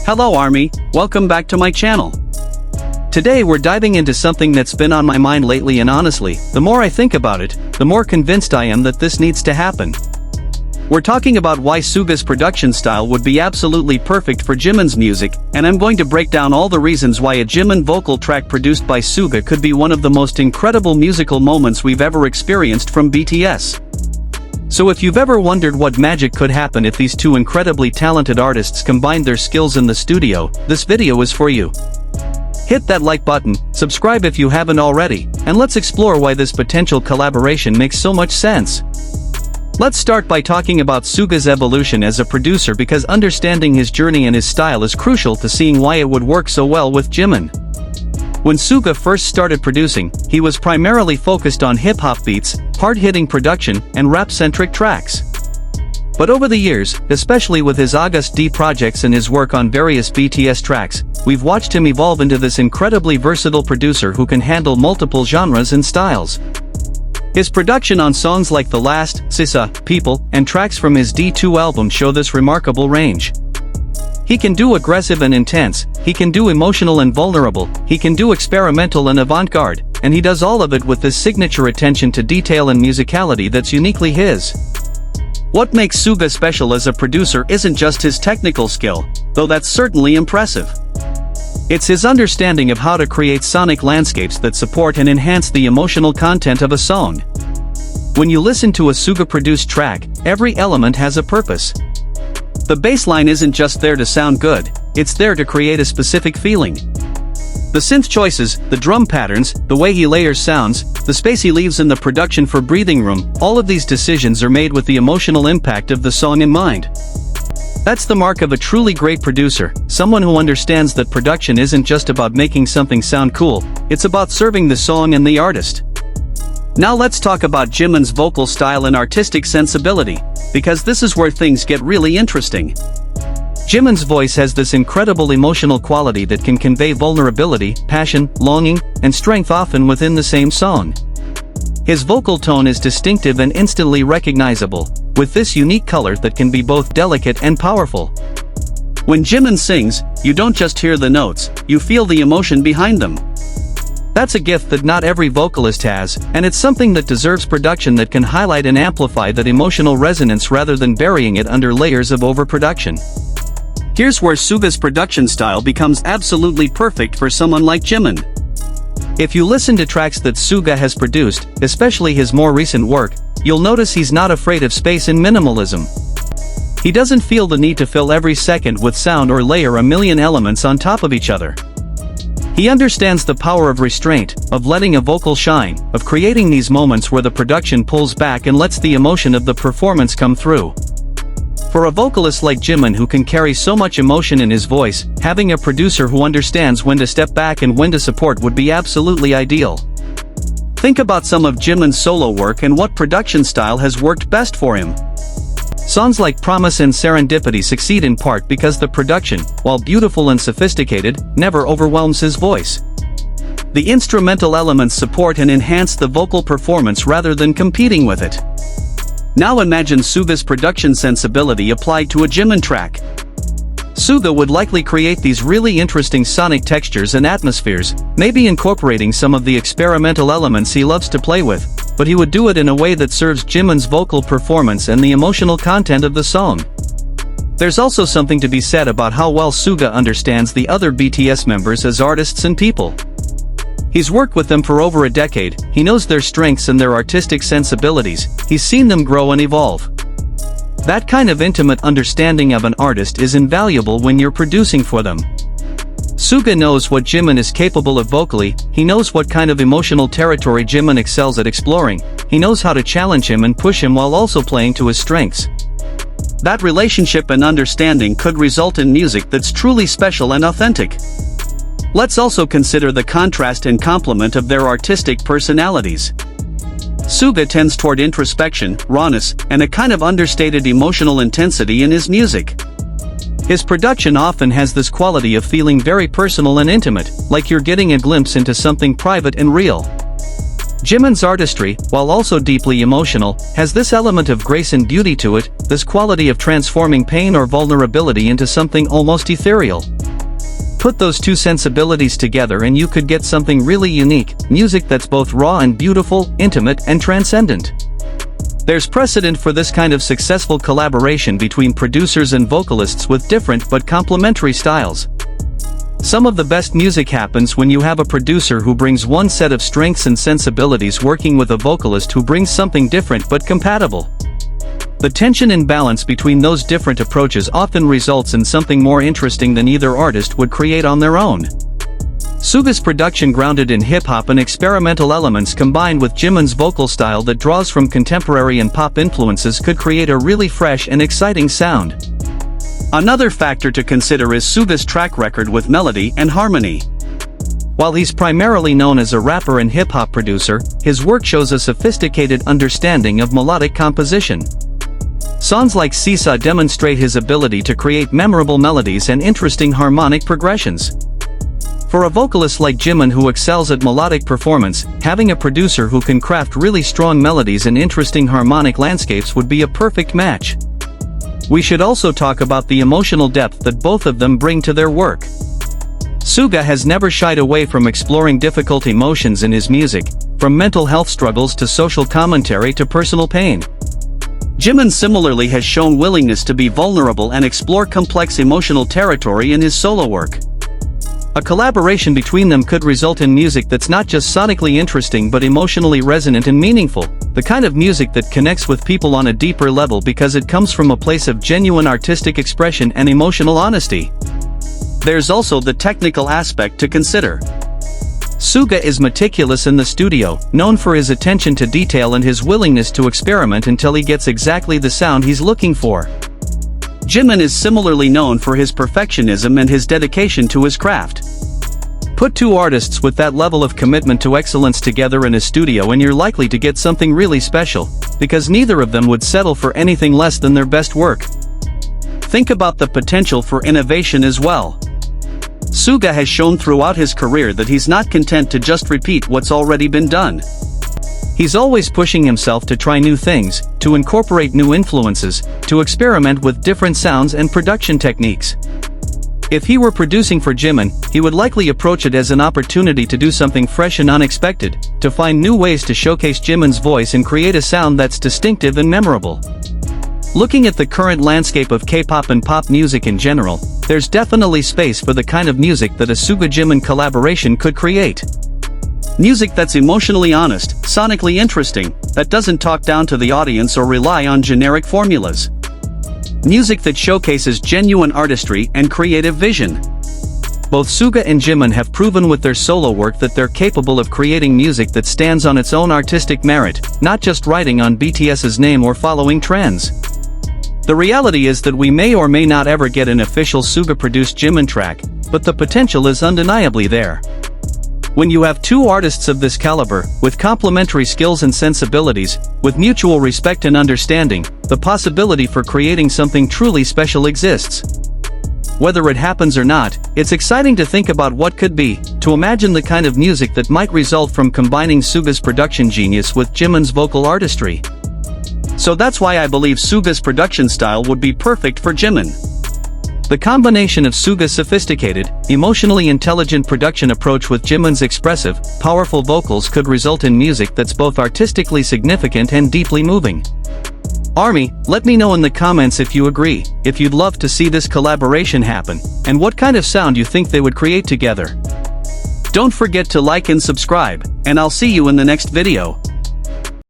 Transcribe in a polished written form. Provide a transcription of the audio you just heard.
Hello Army, welcome back to my channel. Today we're diving into something that's been on my mind lately, and honestly, the more I think about it, the more convinced I am that this needs to happen. We're talking about why Suga's production style would be absolutely perfect for Jimin's music, and I'm going to break down all the reasons why a Jimin vocal track produced by Suga could be one of the most incredible musical moments we've ever experienced from BTS. So if you've ever wondered what magic could happen if these two incredibly talented artists combined their skills in the studio, this video is for you. Hit that like button, subscribe if you haven't already, and let's explore why this potential collaboration makes so much sense. Let's start by talking about Suga's evolution as a producer, because understanding his journey and his style is crucial to seeing why it would work so well with Jimin. When Suga first started producing, he was primarily focused on hip-hop beats, hard-hitting production, and rap-centric tracks. But over the years, especially with his August D projects and his work on various BTS tracks, we've watched him evolve into this incredibly versatile producer who can handle multiple genres and styles. His production on songs like The Last, Sisa, People, and tracks from his D2 album show this remarkable range. He can do aggressive and intense, he can do emotional and vulnerable, he can do experimental and avant-garde, and he does all of it with this signature attention to detail and musicality that's uniquely his. What makes Suga special as a producer isn't just his technical skill, though that's certainly impressive. It's his understanding of how to create sonic landscapes that support and enhance the emotional content of a song. When you listen to a Suga-produced track, every element has a purpose. The bass line isn't just there to sound good, it's there to create a specific feeling. The synth choices, the drum patterns, the way he layers sounds, the space he leaves in the production for breathing room, all of these decisions are made with the emotional impact of the song in mind. That's the mark of a truly great producer, someone who understands that production isn't just about making something sound cool, it's about serving the song and the artist. Now let's talk about Jimin's vocal style and artistic sensibility, because this is where things get really interesting. Jimin's voice has this incredible emotional quality that can convey vulnerability, passion, longing, and strength often within the same song. His vocal tone is distinctive and instantly recognizable, with this unique color that can be both delicate and powerful. When Jimin sings, you don't just hear the notes, you feel the emotion behind them. That's a gift that not every vocalist has, and it's something that deserves production that can highlight and amplify that emotional resonance rather than burying it under layers of overproduction. Here's where Suga's production style becomes absolutely perfect for someone like Jimin. If you listen to tracks that Suga has produced, especially his more recent work, you'll notice he's not afraid of space and minimalism. He doesn't feel the need to fill every second with sound or layer a million elements on top of each other. He understands the power of restraint, of letting a vocal shine, of creating these moments where the production pulls back and lets the emotion of the performance come through. For a vocalist like Jimin who can carry so much emotion in his voice, having a producer who understands when to step back and when to support would be absolutely ideal. Think about some of Jimin's solo work and what production style has worked best for him. Songs like Promise and Serendipity succeed in part because the production, while beautiful and sophisticated, never overwhelms his voice. The instrumental elements support and enhance the vocal performance rather than competing with it. Now imagine Suga's production sensibility applied to a Jimin track. Suga would likely create these really interesting sonic textures and atmospheres, maybe incorporating some of the experimental elements he loves to play with, but he would do it in a way that serves Jimin's vocal performance and the emotional content of the song. There's also something to be said about how well Suga understands the other BTS members as artists and people. He's worked with them for over a decade, he knows their strengths and their artistic sensibilities, he's seen them grow and evolve. That kind of intimate understanding of an artist is invaluable when you're producing for them. Suga knows what Jimin is capable of vocally, he knows what kind of emotional territory Jimin excels at exploring, he knows how to challenge him and push him while also playing to his strengths. That relationship and understanding could result in music that's truly special and authentic. Let's also consider the contrast and complement of their artistic personalities. Suga tends toward introspection, rawness, and a kind of understated emotional intensity in his music. His production often has this quality of feeling very personal and intimate, like you're getting a glimpse into something private and real. Jimin's artistry, while also deeply emotional, has this element of grace and beauty to it, this quality of transforming pain or vulnerability into something almost ethereal. Put those two sensibilities together and you could get something really unique, music that's both raw and beautiful, intimate and transcendent. There's precedent for this kind of successful collaboration between producers and vocalists with different but complementary styles. Some of the best music happens when you have a producer who brings one set of strengths and sensibilities working with a vocalist who brings something different but compatible. The tension and balance between those different approaches often results in something more interesting than either artist would create on their own. Suga's production grounded in hip-hop and experimental elements combined with Jimin's vocal style that draws from contemporary and pop influences could create a really fresh and exciting sound. Another factor to consider is Suga's track record with melody and harmony. While he's primarily known as a rapper and hip-hop producer, his work shows a sophisticated understanding of melodic composition. Songs like Sisa demonstrate his ability to create memorable melodies and interesting harmonic progressions. For a vocalist like Jimin who excels at melodic performance, having a producer who can craft really strong melodies and interesting harmonic landscapes would be a perfect match. We should also talk about the emotional depth that both of them bring to their work. Suga has never shied away from exploring difficult emotions in his music, from mental health struggles to social commentary to personal pain. Jimin similarly has shown willingness to be vulnerable and explore complex emotional territory in his solo work. A collaboration between them could result in music that's not just sonically interesting but emotionally resonant and meaningful, the kind of music that connects with people on a deeper level because it comes from a place of genuine artistic expression and emotional honesty. There's also the technical aspect to consider. Suga is meticulous in the studio, known for his attention to detail and his willingness to experiment until he gets exactly the sound he's looking for. Jimin is similarly known for his perfectionism and his dedication to his craft. Put two artists with that level of commitment to excellence together in a studio and you're likely to get something really special, because neither of them would settle for anything less than their best work. Think about the potential for innovation as well. Suga has shown throughout his career that he's not content to just repeat what's already been done. He's always pushing himself to try new things, to incorporate new influences, to experiment with different sounds and production techniques. If he were producing for Jimin, he would likely approach it as an opportunity to do something fresh and unexpected, to find new ways to showcase Jimin's voice and create a sound that's distinctive and memorable. Looking at the current landscape of K-pop and pop music in general, there's definitely space for the kind of music that a Suga-Jimin collaboration could create. Music that's emotionally honest, sonically interesting, that doesn't talk down to the audience or rely on generic formulas. Music that showcases genuine artistry and creative vision. Both Suga and Jimin have proven with their solo work that they're capable of creating music that stands on its own artistic merit, not just riding on BTS's name or following trends. The reality is that we may or may not ever get an official Suga-produced Jimin track, but the potential is undeniably there. When you have two artists of this caliber, with complementary skills and sensibilities, with mutual respect and understanding, the possibility for creating something truly special exists. Whether it happens or not, it's exciting to think about what could be, to imagine the kind of music that might result from combining Suga's production genius with Jimin's vocal artistry. So that's why I believe Suga's production style would be perfect for Jimin. The combination of Suga's sophisticated, emotionally intelligent production approach with Jimin's expressive, powerful vocals could result in music that's both artistically significant and deeply moving. Army, let me know in the comments if you agree, if you'd love to see this collaboration happen, and what kind of sound you think they would create together. Don't forget to like and subscribe, and I'll see you in the next video.